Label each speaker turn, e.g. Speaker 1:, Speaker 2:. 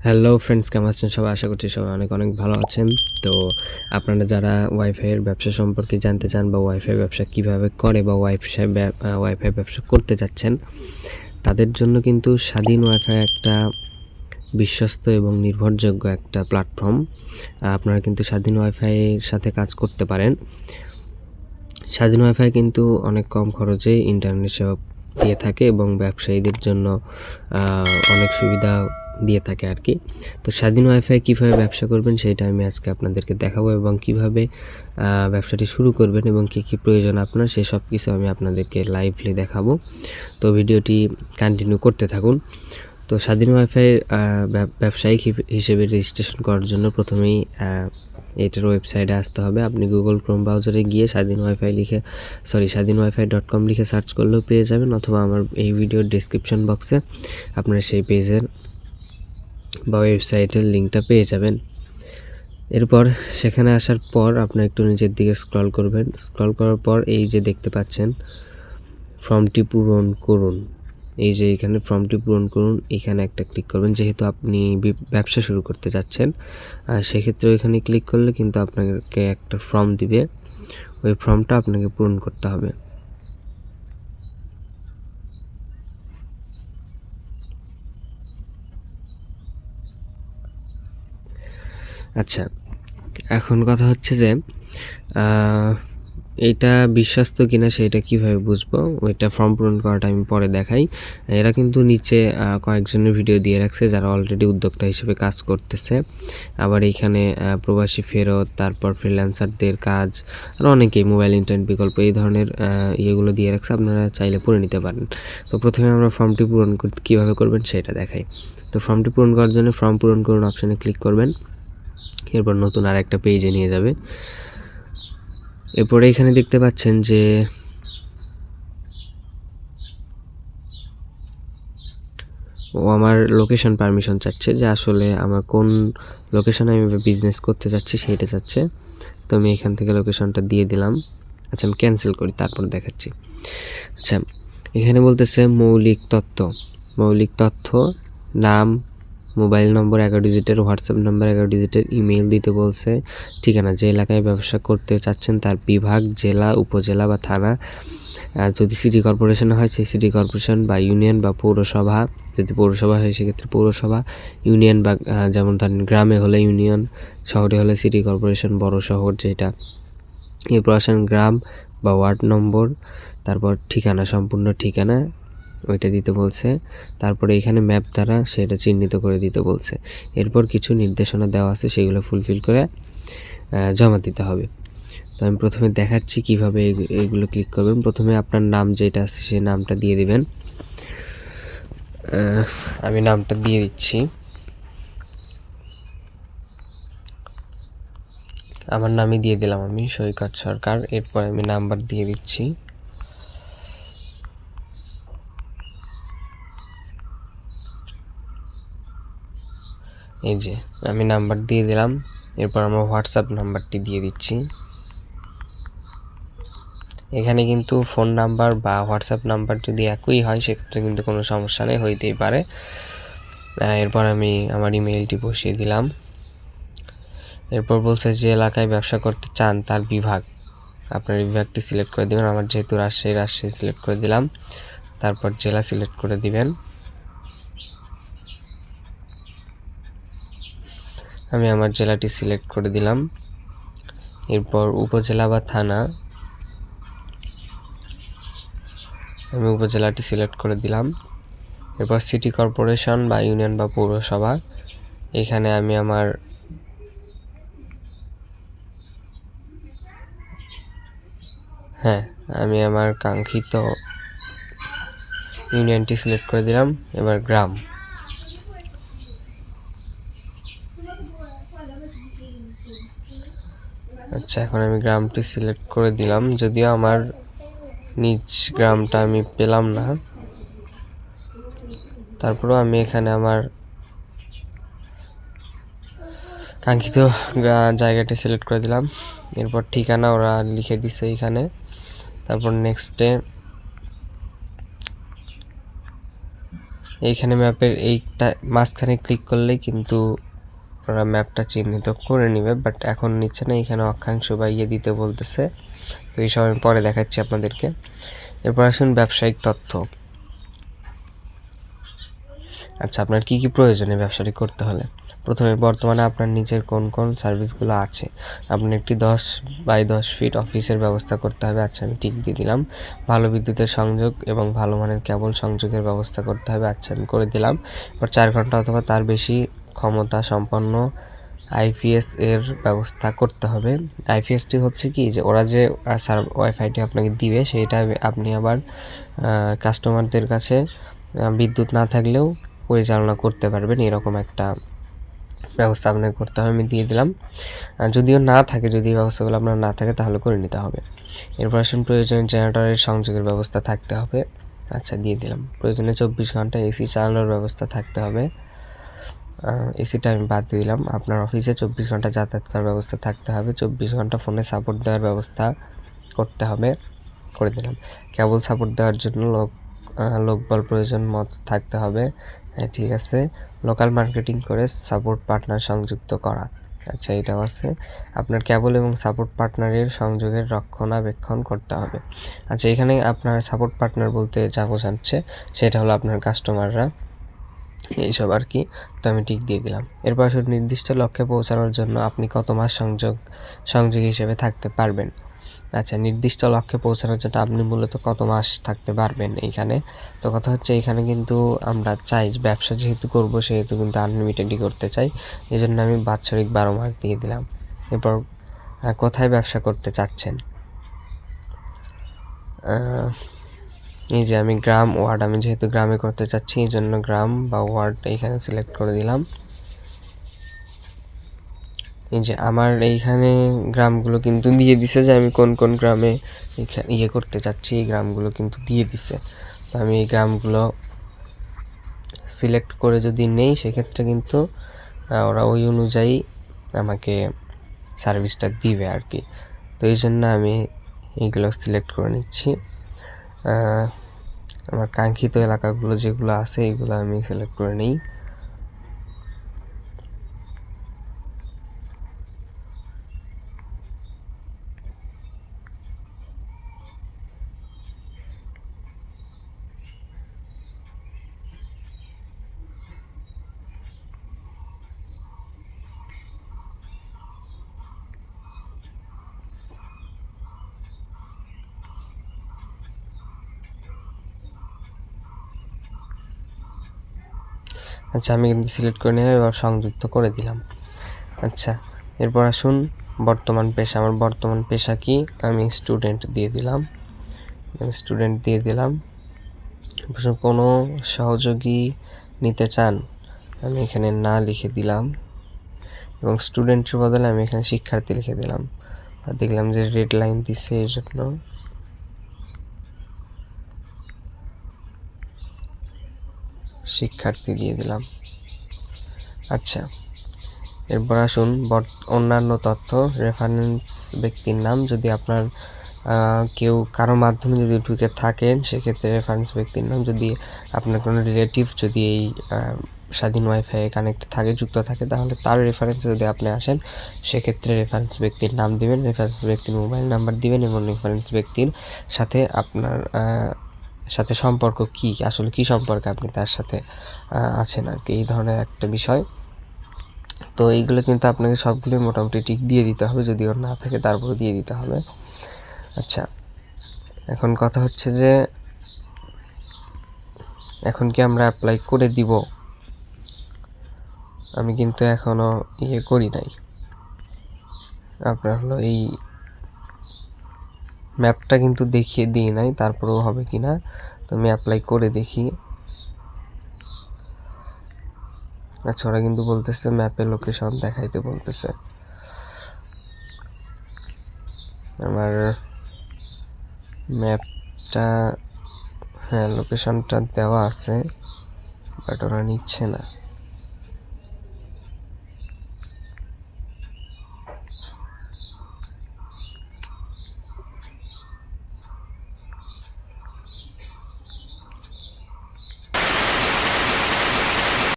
Speaker 1: Hello friends, কেমন আছেন সবাই? আশা করছি সবাই অনেক অনেক ভালো আছেন। তো আপনারা যারা ওয়াইফাইয়ের ব্যবসা সম্পর্কে জানতে চান বা ওয়াইফাই ব্যবসা কিভাবে করে বা ওয়াইফাই ব্যবসা করতে চাচ্ছেন, তাদের জন্য কিন্তু স্বাধীন ওয়াইফাই একটা বিশ্বস্ত এবং নির্ভরযোগ্য একটা প্ল্যাটফর্ম। আপনারা কিন্তু স্বাধীন ওয়াইফাইয়ের সাথে কাজ করতে পারেন। স্বাধীন ওয়াইফাই কিন্তু অনেক কম খরচে ইন্টারনেট সেবা দিয়ে থাকে এবং ব্যবসায়ীদের জন্য অনেক সুবিধা দিয়ে থাকে আর কি। তো স্বাধীন ওয়াইফাই কীভাবে ব্যবসা করবেন সেটা আমি আজকে আপনাদেরকে দেখাবো এবং কিভাবে ব্যবসাটি শুরু করবেন এবং কী কী প্রয়োজন আপনার সেসব কিছু আমি আপনাদেরকে লাইভলি দেখাবো। তো ভিডিওটি কন্টিনিউ করতে থাকুন। তো স্বাধীন ওয়াইফাই ব্যবসায়িক হিসেবে রেজিস্ট্রেশন করার জন্য প্রথমেই এটার ওয়েবসাইটে আসতে হবে। আপনি গুগল ক্রোম ব্রাউজারে গিয়ে স্বাধীনওয়াইফাই.com লিখে সার্চ করলেও পেয়ে যাবেন, অথবা আমার এই ভিডিওর ডেসক্রিপশন বক্সে আপনারা সেই পেজের বা ওয়েবসাইটের লিঙ্কটা পেয়ে যাবেন। এরপর সেখানে আসার পর আপনার একটু নিচের দিকে স্ক্রল করবেন। স্ক্রল করার পর এই যে দেখতে পাচ্ছেন ফর্মটি পূরণ করুন, এই যে এখানে ফর্মটি পূরণ করুন, এখানে একটা ক্লিক করবেন। যেহেতু আপনি ব্যবসা শুরু করতে যাচ্ছেন, সেক্ষেত্রে এখানে ক্লিক করলে কিন্তু আপনাকে একটা ফর্ম দিবে, ওই ফর্মটা আপনাকে পূরণ করতে হবে। আচ্ছা, এখন কথা হচ্ছে যে এটা বিশ্বস্ত কিনা সেটা কিভাবে বুঝবো, ওইটা ফর্ম পূরণ করাটা আমি পরে দেখাই। এরা কিন্তু নিচে কয়েকজনের ভিডিও দিয়ে রাখছে যারা অলরেডি উদ্যোক্তা হিসেবে কাজ করতেছে। আবার এইখানে প্রবাসী ফেরত, তারপর ফ্রিল্যান্সারদের কাজ, আর অনেকেই মোবাইল ইন্টারনেট বিকল্প এই ধরনের ইয়েগুলো দিয়ে রাখছে, আপনারা চাইলে পড়ে নিতে পারেন। তো প্রথমে আমরা ফর্মটি পূরণ কীভাবে করবেন সেটা দেখাই। তো ফর্মটি পূরণ করার জন্য ফর্ম পূরণ করুন অপশানে ক্লিক করবেন। এরপর নতুন আর একটা পেজে নিয়ে যাবে। এরপরে এখানে দেখতে পাচ্ছেন যে আমার লোকেশন পারমিশন চাচ্ছে, যে আসলে আমার কোন লোকেশনে আমি বিজনেস করতে চাচ্ছি সেইটা চাচ্ছে। তো আমি এখান থেকে লোকেশনটা দিয়ে দিলাম। আচ্ছা, আমি ক্যান্সেল করি, তারপর দেখাচ্ছি। আচ্ছা, এখানে বলতেছে মৌলিক তথ্য, নাম, মোবাইল নম্বর 11 ডিজিটের, হোয়াটসঅ্যাপ নাম্বার 11 ডিজিটের, ইমেল দিতে বলছে, ঠিকানা, যে এলাকায় ব্যবসা করতে চাচ্ছেন তার বিভাগ, জেলা, উপজেলা বা থানা, যদি সিটি কর্পোরেশন হয় সেই সিটি কর্পোরেশন বা ইউনিয়ন বা পৌরসভা, যদি পৌরসভা হয় সেক্ষেত্রে পৌরসভা, ইউনিয়ন বা যেমন ধরেন গ্রামে হলে ইউনিয়ন, শহরে হলে সিটি কর্পোরেশন, বড় শহর যেটা। এরপর আসেন গ্রাম বা ওয়ার্ড নম্বর, তারপর ঠিকানা, সম্পূর্ণ ঠিকানা ওইটা দিতে বলছে। তারপরে এখানে ম্যাপ দ্বারা সেটা চিহ্নিত করে দিতে বলছে। এরপর কিছু নির্দেশনা দেওয়া আছে, সেগুলো ফুলফিল করে জমা দিতে হবে। তো আমি প্রথমে দেখাচ্ছি কিভাবে এগুলো ক্লিক করবেন। প্রথমে আপনার নাম যেটা আছে সেই নামটা দিয়ে দিবেন। আমি নামটা দিয়ে দিচ্ছি, আমার নামই দিয়ে দিলাম আমি, সৈকত সরকার। এরপর আমি নাম্বার দিয়ে দিচ্ছি। এই যে আমি নাম্বার দিয়ে দিলাম। এরপর আমার হোয়াটসঅ্যাপ নাম্বারটি দিয়ে দিচ্ছি। এখানে কিন্তু ফোন নাম্বার বা হোয়াটসঅ্যাপ নাম্বার যদি একই হয় সেক্ষেত্রে কিন্তু কোনো সমস্যা নেই, হইতেই পারে। এরপর আমি আমার ইমেইলটি বসিয়ে দিলাম। এরপর বলছে যে এলাকায় ব্যবসা করতে চান তার বিভাগ, আপনার বিভাগটি সিলেক্ট করে দিবেন। আমার যেহেতু রাজশাহী সিলেক্ট করে দিলাম। তারপর জেলা সিলেক্ট করে দিবেন। আমি আমার জেলাটি সিলেক্ট করে দিলাম। এরপর উপজেলা বা থানা, আমি উপজেলাটি সিলেক্ট করে দিলাম। এরপর সিটি কর্পোরেশন বা ইউনিয়ন বা পৌরসভা, এখানে আমি আমার কাঙ্ক্ষিত ইউনিয়নটি সিলেক্ট করে দিলাম। এবার গ্রাম, আচ্ছা এখন আমি গ্রামটি সিলেক্ট করে দিলাম। যদিও আমার নিজ গ্রামটা আমি পেলাম না, তারপরেও আমি এখানে আমার কাঙ্ক্ষিত জায়গাটি সিলেক্ট করে দিলাম। এরপর ঠিকানা ওরা লিখে দিছে এখানে। তারপর নেক্সটে এইখানে ম্যাপের এইটা মাঝখানে ক্লিক করলেই কিন্তু ওরা ম্যাপটা চিহ্নিত করে নেবে, বাট এখন নিচ্ছে না, এখানে অক্ষাংশ বা দিতে বলতেছে। তো এইসব আমি পরে দেখাচ্ছি আপনাদেরকে। এরপর আসুন ব্যবসায়িক তথ্য। আচ্ছা, আপনার কি কি প্রয়োজনে ব্যবসাটি করতে হলে? প্রথমে বর্তমানে আপনার নিজের কোন কোন সার্ভিসগুলো আছে। আপনার একটি 10x10 ফিট অফিসের ব্যবস্থা করতে হবে। আচ্ছা, আমি টিক দিয়ে দিলাম। ভালো বিদ্যুতের সংযোগ এবং ভালো মানের কেবল সংযোগের ব্যবস্থা করতে হবে। আচ্ছা, আমি করে দিলাম। এবার 4 ঘন্টা অথবা তার বেশি ক্ষমতা সম্পন্ন আইপিএস এর ব্যবস্থা করতে হবে। আইপিএসটি হচ্ছে কি, যে ওরা যে ওয়াইফাইটি আপনাকে দিবে সেইটা আপনি আবার কাস্টমারদের কাছে বিদ্যুৎ না থাকলেও পরিচালনা করতে পারবেন, এরকম একটা ব্যবস্থা আপনাকে করতে হবে। আমি দিয়ে দিলাম। যদিও না থাকে, যদি এই ব্যবস্থাগুলো আপনার না থাকে তাহলে করে নিতে হবে। এরপর আসুন প্রয়োজনীয় জেনারেটরের সংযোগের ব্যবস্থা থাকতে হবে। আচ্ছা, দিয়ে দিলাম। প্রয়োজনে 24 ঘন্টা এসি চালানোর ব্যবস্থা থাকতে হবে। এসিটা আমি বাদ দিয়ে দিলাম। আপনার অফিসে 24 ঘন্টা যাতায়াত করার ব্যবস্থা থাকতে হবে। 24 ঘন্টা ফোনে সাপোর্ট দেওয়ার ব্যবস্থা করতে হবে, করে দিলাম। কেবল সাপোর্ট দেওয়ার জন্য লোকবল প্রয়োজন মতো থাকতে হবে। হ্যাঁ, ঠিক আছে। লোকাল মার্কেটিং করে সাপোর্ট পার্টনার সংযুক্ত করা। আচ্ছা, এটাও আছে। আপনার কেবল এবং সাপোর্ট পার্টনারের সংযোগের রক্ষণাবেক্ষণ করতে হবে। আচ্ছা, এখানে আপনার সাপোর্ট পার্টনার বলতে যা বোঝাচ্ছে সেটা হলো আপনার কাস্টমাররা, এইসব আর কি। তো আমি টিক দিয়ে দিলাম। এরপর আসলে নির্দিষ্ট লক্ষ্যে পৌঁছানোর জন্য আপনি কত মাস সংযোগ হিসেবে থাকতে পারবেন। আচ্ছা, নির্দিষ্ট লক্ষ্যে পৌঁছানোর জন্য আপনি মূলত কত মাস থাকতে পারবেন এইখানে। তো কথা হচ্ছে, এখানে কিন্তু আমরা চাই ব্যবসা যেহেতু করব সেহেতু কিন্তু আনলিমিটেডই করতে চাই, এই জন্য আমি বাৎসরিক 12 মাস দিয়ে দিলাম। এরপর কোথায় ব্যবসা করতে চাচ্ছেন, এই যে আমি গ্রাম ওয়ার্ড, আমি যেহেতু গ্রামে করতে চাচ্ছি এই জন্য গ্রাম বা ওয়ার্ড এইখানে সিলেক্ট করে দিলাম। এই যে আমার এইখানে গ্রামগুলো কিন্তু দিয়ে দিছে, যে আমি কোন কোন গ্রামে করতে চাচ্ছি, এই গ্রামগুলো কিন্তু দিয়ে দিছে। তো আমি এই গ্রামগুলো সিলেক্ট করে যদি নেই সেক্ষেত্রে কিন্তু ওরা ওই অনুযায়ী আমাকে সার্ভিসটা দিবে আর কি। তো এই জন্য আমি এইগুলো সিলেক্ট করে নিচ্ছি। আমার কাঙ্ক্ষিত এলাকাগুলো যেগুলো আছে এগুলো আমি সিলেক্ট করে নিই। আচ্ছা, আমি কিন্তু সিলেক্ট করে নিয়ে এবার সংযুক্ত করে দিলাম। আচ্ছা, এরপর আসুন বর্তমান পেশা। আমার বর্তমান পেশা কি, আমি স্টুডেন্ট দিয়ে দিলাম। কোনো সহযোগী নিতে চান, আমি এখানে না লিখে দিলাম, এবং স্টুডেন্টের বদলে আমি এখানে শিক্ষার্থী লিখে দিলাম। আর দেখলাম যে রেড লাইন দিচ্ছে, এর জন্য শিক্ষার্থী দিয়ে দিলাম। আচ্ছা, এরপর আসুন অন্যান্য তথ্য। রেফারেন্স ব্যক্তির নাম, যদি আপনার কারো মাধ্যমে যদি ঢুকে থাকেন সেক্ষেত্রে রেফারেন্স ব্যক্তির নাম। যদি আপনার কোনো রিলেটিভ যদি এই স্বাধীন ওয়াইফাই কানেক্ট থাকে, যুক্ত থাকে, তাহলে তার রেফারেন্সে যদি আপনি আসেন সেক্ষেত্রে রেফারেন্স ব্যক্তির নাম দিবেন, রেফারেন্স ব্যক্তির মোবাইল নাম্বার দিবেন, এবং রেফারেন্স ব্যক্তির সাথে আপনার সাথে সম্পর্ক কি, আসলে কি সম্পর্কে আপনি তার সাথে আছেন আর কি, এই ধরনের একটা বিষয়। তো এইগুলো কিন্তু আপনাকে সবগুলোই মোটামুটি টিক দিয়ে দিতে হবে, যদি ওর না থাকে তারপরে দিয়ে দিতে হবে। আচ্ছা, এখন কথা হচ্ছে যে এখন কি আমরা অ্যাপ্লাই করে দিব? আমি কিন্তু এখনো করি নাই। আপনার হলো এই ম্যাপটা কিন্তু দেখিয়ে দিই নাই, তারপরেও হবে কি না। তো আমি অ্যাপ্লাই করে দেখি। আচ্ছা, ওরা কিন্তু বলতেছে ম্যাপে লোকেশন দেখাইতে বলতেছে। আমার ম্যাপটা, হ্যাঁ লোকেশনটা দেওয়া আছে, বাট ওরা নিচ্ছে না।